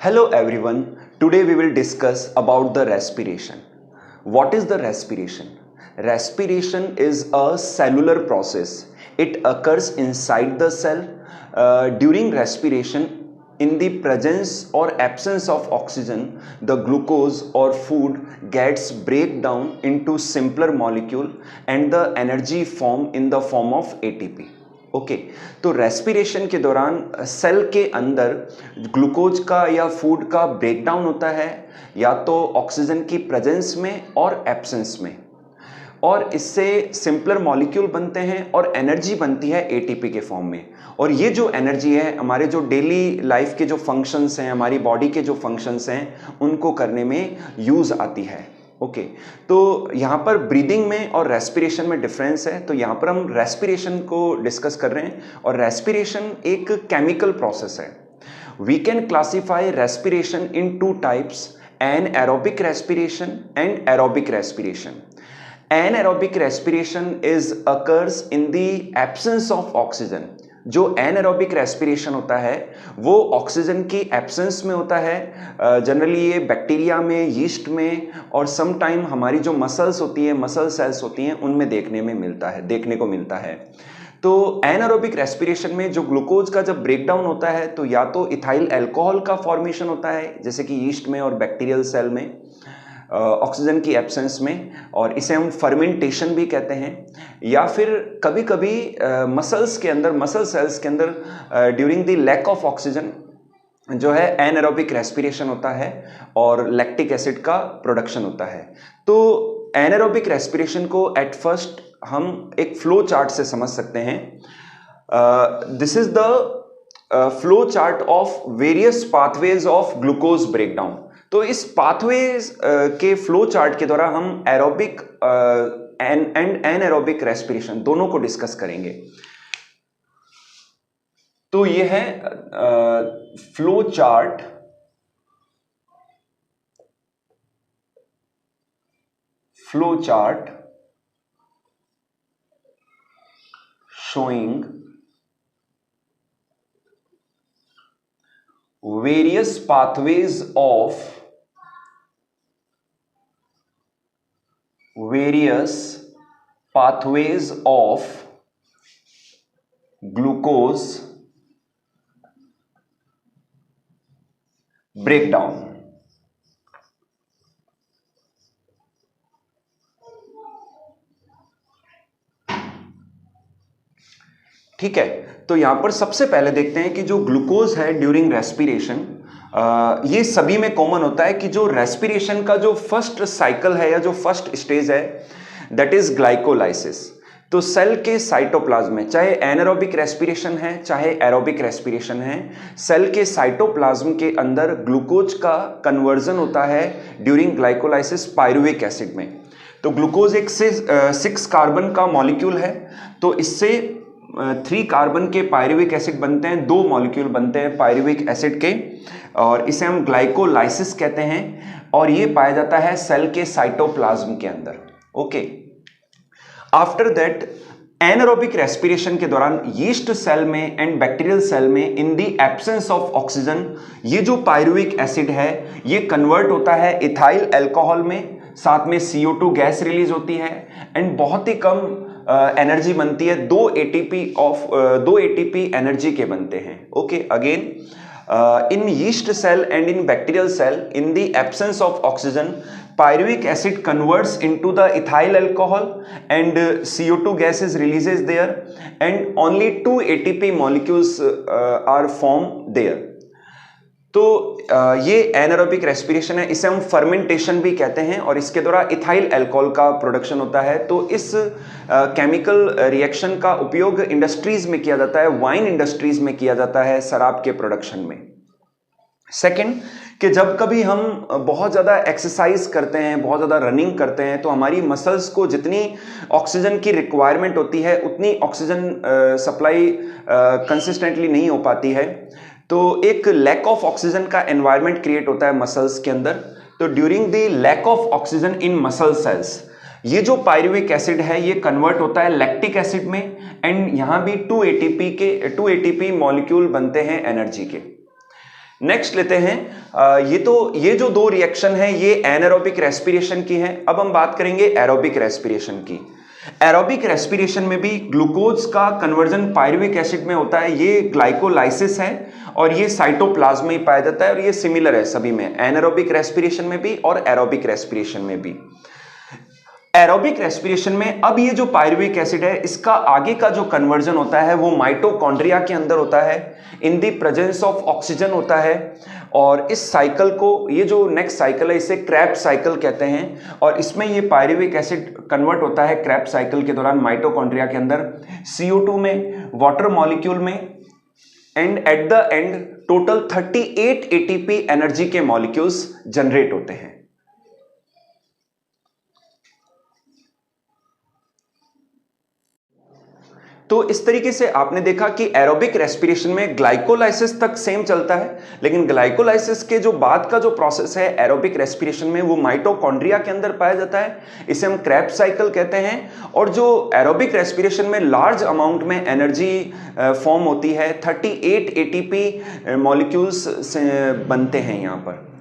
Hello everyone. Today we will discuss about the respiration. What is the respiration? Respiration is a cellular process. It occurs inside the cell. During respiration, in the presence or absence of oxygen, the glucose or food gets break down into simpler molecule and the energy form in the form of ATP. Okay तो respiration के दौरान cell के अंदर glucose का या food का breakdown होता है या तो ऑक्सीजन की प्रेजेंस में और एब्सेंस में, और इससे सिंपलर मॉलिक्यूल बनते हैं और एनर्जी बनती है एटीपी के फॉर्म में। और ये जो एनर्जी है हमारे जो डेली लाइफ के जो फंक्शंस हैं, हमारी बॉडी के जो फंक्शंस हैं, उनको करने में यूज़ आती है। ओके तो यहाँ पर ब्रीदिंग में और रेस्पिरेशन में डिफरेंस है, तो यहाँ पर हम रेस्पिरेशन को डिस्कस कर रहे हैं। और रेस्पिरेशन एक केमिकल प्रोसेस है। We can classify respiration in two types, anaerobic respiration and aerobic respiration. Anaerobic respiration is occurs in the absence of oxygen. जो एनएरोबिक रेस्पिरेशन होता है वो ऑक्सीजन की एब्सेंस में होता है। जनरली ये बैक्टीरिया में, यीस्ट में और सम टाइम हमारी जो मसल्स होती है, मसल सेल्स होती हैं, उनमें देखने को मिलता है। तो एनारोबिक रेस्पिरेशन में जो ग्लूकोज का जब ब्रेकडाउन होता है तो या तो इथाइल अल्कोहल का फॉर्मेशन होता है जैसे कि यीस्ट में और बैक्टीरियल सेल में ऑक्सीजन की एब्सेंस में, और इसे हम फर्मेंटेशन भी कहते हैं। या फिर कभी कभी मसल सेल्स के अंदर during the lack of oxygen जो है एनारोबिक रेस्पिरेशन होता है और लैक्टिक एसिड का प्रोडक्शन होता है। तो एनारोबिक रेस्पिरेशन को एट फर्स्ट हम एक फ्लो चार्ट से समझ सकते हैं। This is the flow chart of various pathways of glucose breakdown. तो इस पाथवेज के फ्लो चार्ट के द्वारा हम एरोबिक एंड एनारोबिक रेस्पिरेशन दोनों को डिस्कस करेंगे। तो ये है flow chart showing various pathways of glucose breakdown। ठीक है, तो यहां पर सबसे पहले देखते हैं कि जो ग्लूकोज है ड्यूरिंग रेस्पिरेशन, ये सभी में कॉमन होता है कि जो रेस्पिरेशन का जो फर्स्ट साइकिल है या जो फर्स्ट स्टेज है दैट इज ग्लाइकोलाइसिस। तो सेल के साइटोप्लाज्म में, चाहे एनारोबिक रेस्पिरेशन है चाहे एरोबिक रेस्पिरेशन है, सेल के साइटोप्लाज्म के अंदर ग्लूकोज का कन्वर्जन होता है ड्यूरिंग ग्लाइकोलाइसिस पायरुविक एसिड में। तो ग्लूकोज एक से 6 कार्बन का मॉलिक्यूल है, तो इससे 3 कार्बन के पायरुविक एसिड बनते हैं, 2 मॉलिक्यूल बनते हैं पायरुविक एसिड के, और इसे हम ग्लाइकोलाइसिस कहते हैं। और ये पाया जाता है सेल के साइटोप्लाज्म के अंदर। Okay, after that anaerobic respiration के दौरान यीस्ट सेल में एंड बैक्टीरियल सेल में इन द एब्सेंस ऑफ ऑक्सीजन ये जो पायरुविक एसिड है ये कन्वर्ट होता है इथाइल अल्कोहल में, साथ में CO2 गैस रिलीज होती है एंड बहुत ही कम एनर्जी बनती है। 2 ATP एनर्जी के बनते हैं। Okay, again in yeast cell and in bacterial cell in the absence of oxygen pyruvic acid converts into the ethyl alcohol and CO2 gas is releases there and only 2 ATP molecules are formed there। तो ये anaerobic respiration है, इसे हम fermentation भी कहते हैं और इसके द्वारा इथाइल अल्कोहल का प्रोडक्शन होता है। तो इस केमिकल रिएक्शन का उपयोग इंडस्ट्रीज में किया जाता है, वाइन इंडस्ट्रीज में किया जाता है शराब के प्रोडक्शन में। सेकंड, कि जब कभी हम बहुत ज़्यादा एक्सरसाइज करते हैं, बहुत ज़्यादा रनिंग करते हैं, तो हमारी मसल्स को जितनी ऑक्सीजन की रिक्वायरमेंट होती है उतनी ऑक्सीजन सप्लाई कंसिस्टेंटली नहीं हो पाती है। तो एक लैक ऑफ ऑक्सीजन का एनवायरनमेंट क्रिएट होता है मसल्स के अंदर। तो during the lack of oxygen in muscle cells ये जो पायरुविक एसिड है ये कन्वर्ट होता है लैक्टिक एसिड में एंड यहाँ भी 2 ATP मॉलिक्यूल बनते हैं एनर्जी के। नेक्स्ट लेते हैं ये जो दो रिएक्शन है ये एनारोबिक रेस्पिरेशन की है। अब हम बात करेंगे एरोबिक रेस्पिरेशन की। एरोबिक रेस्पिरेशन में भी ग्लूकोज का कन्वर्जन पायरुविक एसिड में होता है। ये ग्लाइकोलाइसिस है और ये साइटोप्लाज्म में ही पाया जाता है और ये सिमिलर है सभी में, एनारोबिक रेस्पिरेशन में भी और एरोबिक रेस्पिरेशन में भी। एरोबिक रेस्पिरेशन में अब ये जो पायरुविक एसिड है इसका आगे का जो कन्वर्जन होता है वो माइटोकॉन्ड्रिया के अंदर होता है, in the presence of oxygen होता है। और इस साइकिल को, ये जो नेक्स्ट साइकिल है इसे क्रेब्स साइकिल कहते हैं और इसमें ये पायरुविक एसिड कन्वर्ट होता है क्रेब्स साइकिल के दौरान माइटोकॉन्ड्रिया के अंदर CO2 में, वाटर मॉलिक्यूल में, and at the end total 38 ATP energy के मॉलिक्यूल्स जनरेट होते हैं। तो इस तरीके से आपने देखा कि एरोबिक रेस्पिरेशन में ग्लाइकोलाइसिस तक सेम चलता है, लेकिन ग्लाइकोलाइसिस के जो बाद का जो प्रोसेस है एरोबिक रेस्पिरेशन में वो माइटोकॉन्ड्रिया के अंदर पाया जाता है, इसे हम क्रेब्स साइकिल कहते हैं। और जो एरोबिक रेस्पिरेशन में लार्ज अमाउंट में एनर्जी फॉर्म होती है, 38 ATP मॉलिक्यूल्स से बनते हैं यहाँ पर।